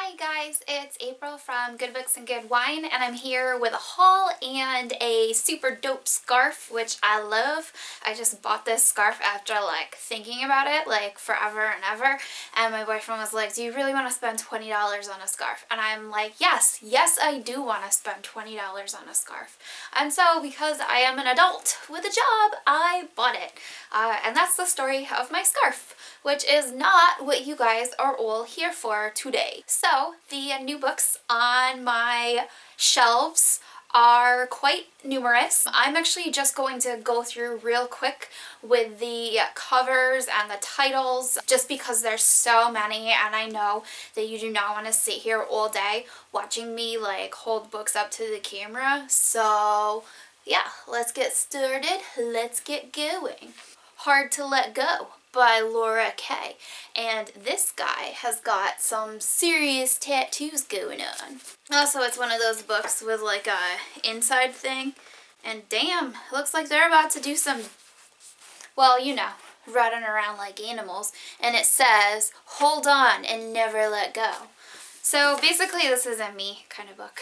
Hi guys, it's April from Good Books and Good Wine, and I'm here with a haul and a super dope scarf, which I love. I just bought this scarf after thinking about it forever and ever, and my boyfriend was like, do you really want to spend $20 on a scarf? And I'm like, yes I do want to spend $20 on a scarf. And so because I am an adult with a job, I bought it. And that's the story of my scarf, which is not what you guys are all here for today. So the new books on my shelves are quite numerous. I'm actually just going to go through real quick with the covers and the titles just because there's so many, and I know that you do not want to sit here all day watching me hold books up to the camera. So yeah, let's get started. Let's get going. Hard to Let Go by Laura Kay. And this guy has got some serious tattoos going on. Also, it's one of those books with a inside thing. And damn, it looks like they're about to do some, well, you know, running around like animals. And it says, hold on and never let go. So basically this is a me kind of book.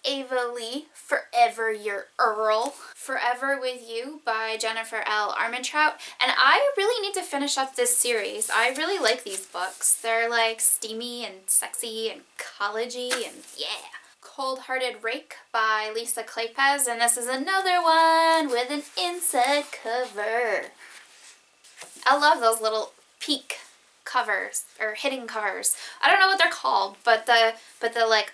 Ava Lee, Forever Your Earl. Forever With You by Jennifer L. Armentrout. And I really need to finish up this series. I really like these books. They're steamy and sexy and college-y and yeah. Cold Hearted Rake by Lisa Kleypas. And this is another one with an inside cover. I love those little peek covers or hidden covers. I don't know what they're called, but the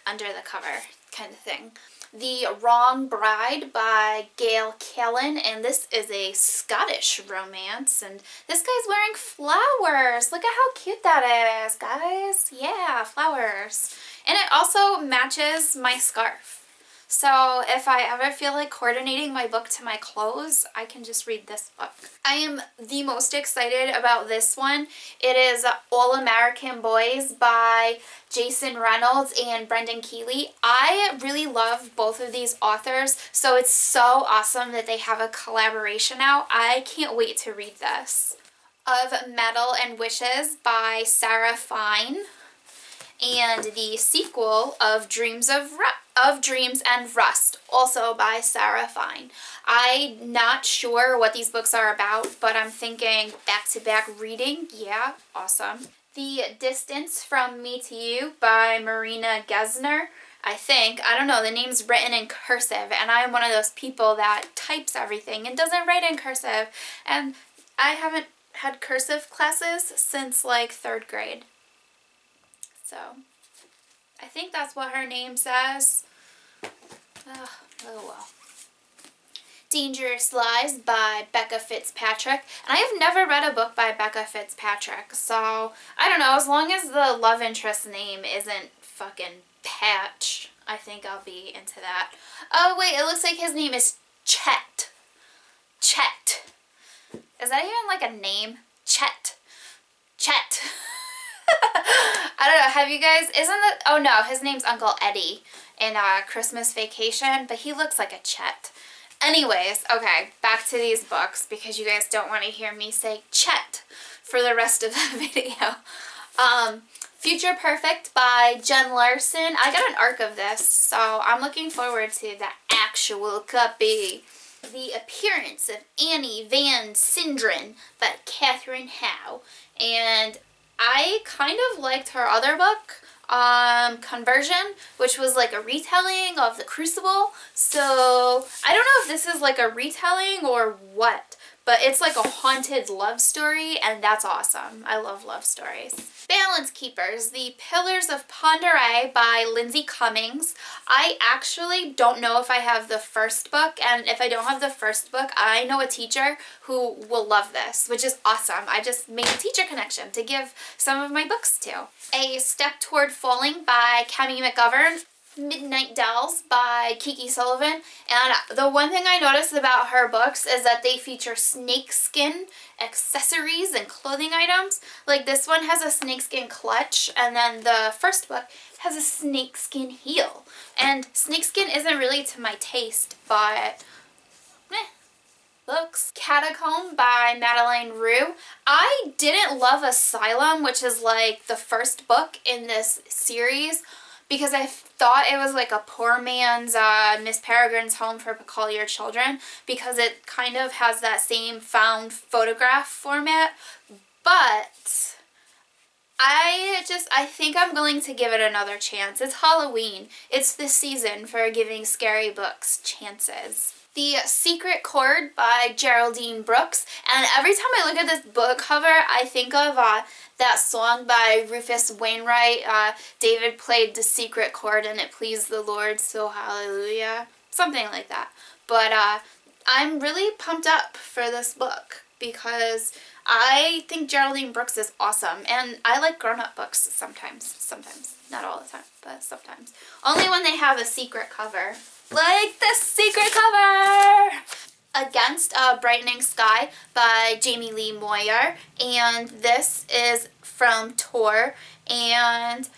under the cover kind of thing. The Wrong Bride by Gail Callan, and this is a Scottish romance, and this guy's wearing flowers. Look at how cute that is, guys. Yeah, flowers. And it also matches my scarf. So if I ever feel like coordinating my book to my clothes, I can just read this book. I am the most excited about this one. It is All American Boys by Jason Reynolds and Brendan Keeley. I really love both of these authors, so it's so awesome that they have a collaboration out. I can't wait to read this. Of Metal and Wishes by Sarah Fine. And the sequel of Dreams and Rust, also by Sarah Fine. I'm not sure what these books are about, but I'm thinking back-to-back reading. Yeah, awesome. The Distance from Me to You by Marina Gesner. I don't know, the name's written in cursive, and I'm one of those people that types everything and doesn't write in cursive. And I haven't had cursive classes since third grade. So, I think that's what her name says. Oh well. Dangerous Lies by Becca Fitzpatrick. And I have never read a book by Becca Fitzpatrick, so I don't know, as long as the love interest name isn't fucking Patch, I think I'll be into that. Oh wait, it looks like his name is Chet. Chet. Is that even a name? Chet. Chet. I don't know, have you guys, oh no, his name's Uncle Eddie in Christmas Vacation, but he looks like a Chet. Anyways, okay, back to these books because you guys don't want to hear me say Chet for the rest of the video. Future Perfect by Jen Larson. I got an ARC of this, so I'm looking forward to the actual copy. The Appearance of Annie Van Sinderen by Catherine Howe. And I kind of liked her other book, Conversion, which was a retelling of The Crucible. So I don't know if this is a retelling or what, but it's a haunted love story, and that's awesome. I love love stories. Balance Keepers, The Pillars of Ponderay by Lindsay Cummings. I actually don't know if I have the first book, and if I don't have the first book, I know a teacher who will love this, which is awesome. I just made a teacher connection to give some of my books to. A Step Toward Falling by Kemi McGovern. Midnight Dolls by Kiki Sullivan. And the one thing I noticed about her books is that they feature snakeskin accessories and clothing items. This one has a snakeskin clutch, and then the first book has a snakeskin heel. And snakeskin isn't really to my taste, but books. Catacomb by Madeleine Roux. I didn't love Asylum, which is like the first book in this series, because I thought it was like a poor man's Miss Peregrine's Home for Peculiar Children, because it kind of has that same found photograph format. But I think I'm going to give it another chance. It's Halloween. It's the season for giving scary books chances. The Secret Chord by Geraldine Brooks. And every time I look at this book cover, I think of that song by Rufus Wainwright. David played the secret chord and it pleased the Lord, so hallelujah. Something like that. But I'm really pumped up for this book because I think Geraldine Brooks is awesome. And I like grown-up books sometimes. Sometimes. Not all the time, but sometimes. Only when they have a secret cover. Like the secret cover! Against a Brightening Sky by Jamie Lee Moyer. And this is from Tor. And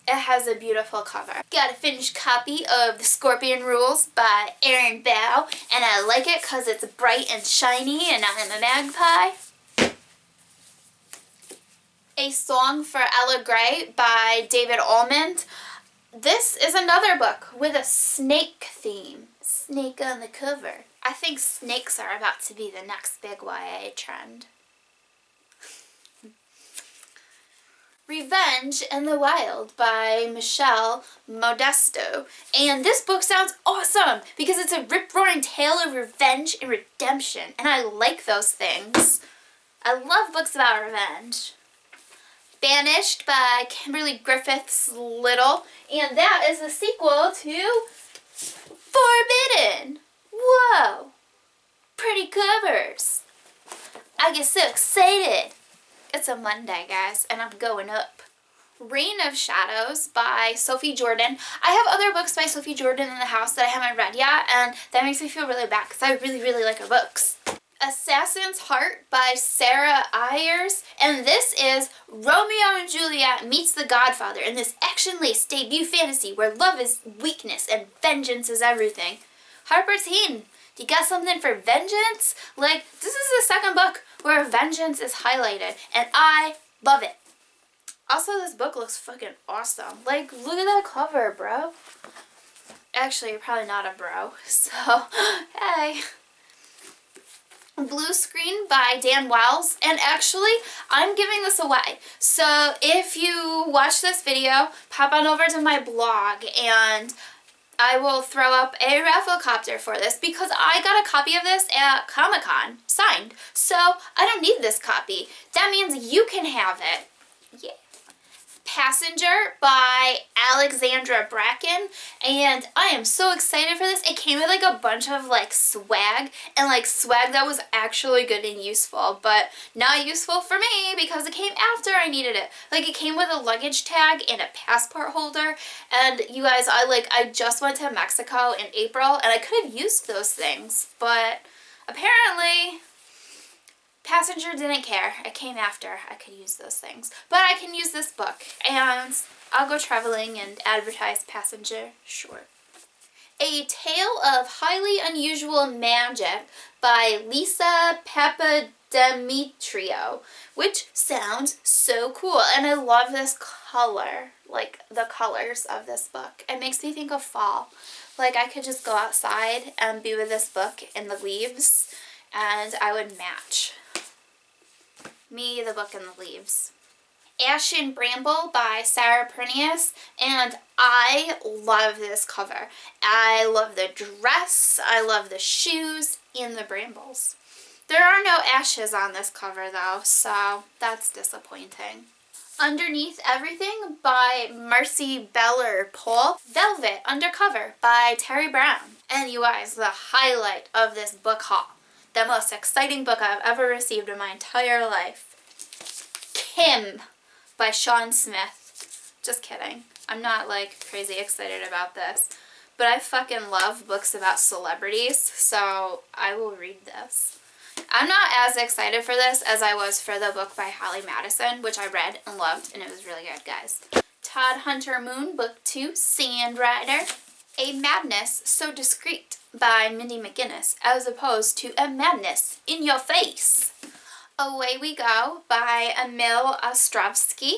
it has a beautiful cover. Got a finished copy of The Scorpion Rules by Erin Bow. And I like it because it's bright and shiny and I'm a magpie. A Song for Ella Gray by David Almond. This is another book with a snake theme. Snake on the cover. I think snakes are about to be the next big YA trend. Revenge in the Wild by Michelle Modesto. And this book sounds awesome because it's a rip-roaring tale of revenge and redemption. And I like those things. I love books about revenge. Banished by Kimberly Griffiths Little, and that is the sequel to Forbidden. Whoa, pretty covers. I get so excited. It's a Monday, guys, and I'm going up. Reign of Shadows by Sophie Jordan. I have other books by Sophie Jordan in the house that I haven't read yet, and that makes me feel really bad because I really, really like her books. Assassin's Heart by Sarah Ayers, and this is Romeo and Juliet meets the Godfather in this action-laced debut fantasy where love is weakness and vengeance is everything. Harper Teen, do you got something for vengeance? Like, this is the second book where vengeance is highlighted, and I love it. Also, this book looks fucking awesome. Like, look at that cover, bro. Actually, you're probably not a bro, so, hey. Blue Screen by Dan Wells, and actually I'm giving this away, so if you watch this video, pop on over to my blog and I will throw up a rafflecopter for this because I got a copy of this at Comic-Con signed, so I don't need this copy. That means you can have it. Yeah. Passenger by Alexandra Bracken, and I am so excited for this. It came with like a bunch of like swag, and like swag that was actually good and useful, but not useful for me because it came after I needed it. Like, it came with a luggage tag and a passport holder, and you guys, I just went to Mexico in April and I could have used those things, but apparently Passenger didn't care. It came after I could use those things. But I can use this book, and I'll go traveling and advertise Passenger. Sure. A Tale of Highly Unusual Magic by Lisa Papademetrio, which sounds so cool. And I love this color, like the colors of this book. It makes me think of fall. Like, I could just go outside and be with this book in the leaves, and I would match. Me, the book, and the leaves. Ash and Bramble by Sarah Prunius, and I love this cover. I love the dress, I love the shoes, and the brambles. There are no ashes on this cover though, so that's disappointing. Underneath Everything by Marcy Beller-Pohl. Velvet Undercover by Terry Brown. And you guys, the highlight of this book haul. The most exciting book I've ever received in my entire life. Kim by Sean Smith. Just kidding. I'm not like crazy excited about this. But I fucking love books about celebrities, so I will read this. I'm not as excited for this as I was for the book by Holly Madison, which I read and loved, and it was really good, guys. Todd Hunter Moon, Book 2, Sand Rider. A Madness So Discreet by Mindy McGinnis as opposed to A Madness in Your Face. Away We Go by Emil Ostrovsky.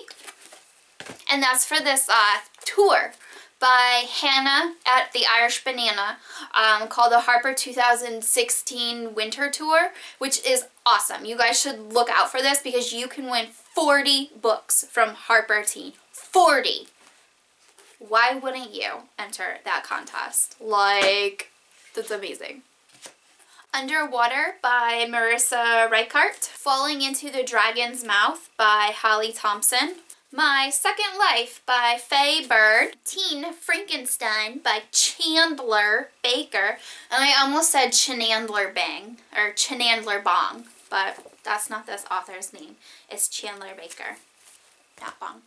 And that's for this tour by Hannah at the Irish Banana called the Harper 2016 Winter Tour, which is awesome. You guys should look out for this because you can win 40 books from Harper Teen. 40! Why wouldn't you enter that contest? Like, that's amazing. Underwater by Marissa Reichart. Falling into the Dragon's Mouth by Holly Thompson. My Second Life by Faye Bird. Teen Frankenstein by Chandler Baker. And I almost said Chenandler Bang, or Chenandler Bong, but that's not this author's name. It's Chandler Baker, not Bong.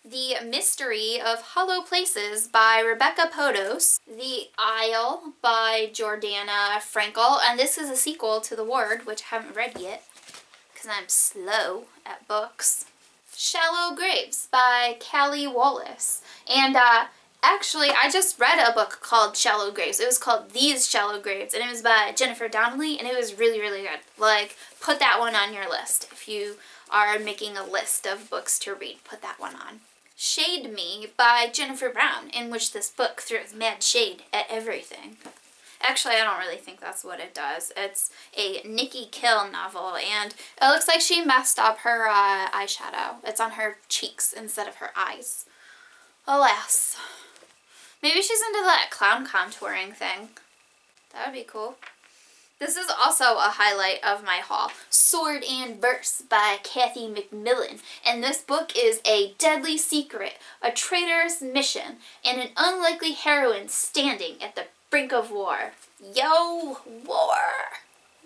The Mystery of Hollow Places by Rebecca Podos. The Isle by Jordana Frankel. And this is a sequel to The Ward, which I haven't read yet because I'm slow at books. Shallow Graves by Callie Wallace. And actually, I just read a book called Shallow Graves. It was called These Shallow Graves, and it was by Jennifer Donnelly, and it was really, really good. Like, put that one on your list. If you are making a list of books to read, put that one on. Shade Me by Jennifer Brown, in which this book throws mad shade at everything. Actually, I don't really think that's what it does. It's a Nikki Kill novel, and it looks like she messed up her eyeshadow. It's on her cheeks instead of her eyes. Alas. Maybe she's into that clown contouring thing. That would be cool. This is also a highlight of my haul. Sword and Verse by Kathy McMillan. And this book is a deadly secret, a traitorous mission, and an unlikely heroine standing at the brink of war. Yo, war!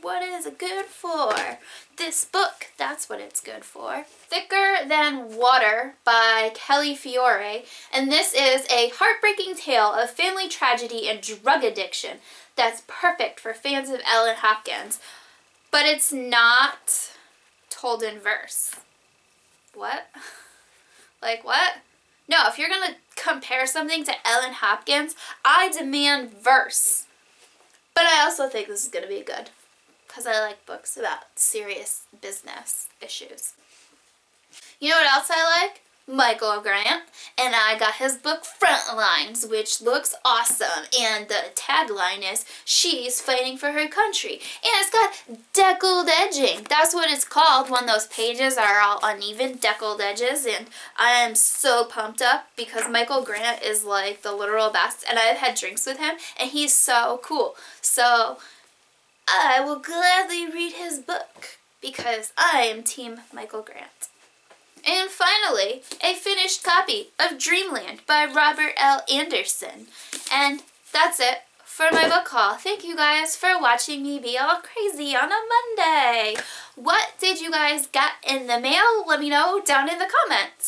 What is it good for? This book, that's what it's good for. Thicker Than Water by Kelly Fiore. And this is a heartbreaking tale of family tragedy and drug addiction that's perfect for fans of Ellen Hopkins. But it's not told in verse. What? Like what? No, if you're going to compare something to Ellen Hopkins, I demand verse. But I also think this is going to be good because I like books about serious business issues. You know what else I like? Michael Grant. And I got his book Frontlines, which looks awesome. And the tagline is, she's fighting for her country. And it's got deckled edging. That's what it's called when those pages are all uneven, deckled edges. And I am so pumped up because Michael Grant is like the literal best. And I've had drinks with him and he's so cool. So I will gladly read his book because I am Team Michael Grant. And finally, a finished copy of Dreamland by Robert L. Anderson. And that's it for my book haul. Thank you guys for watching me be all crazy on a Monday. What did you guys get in the mail? Let me know down in the comments.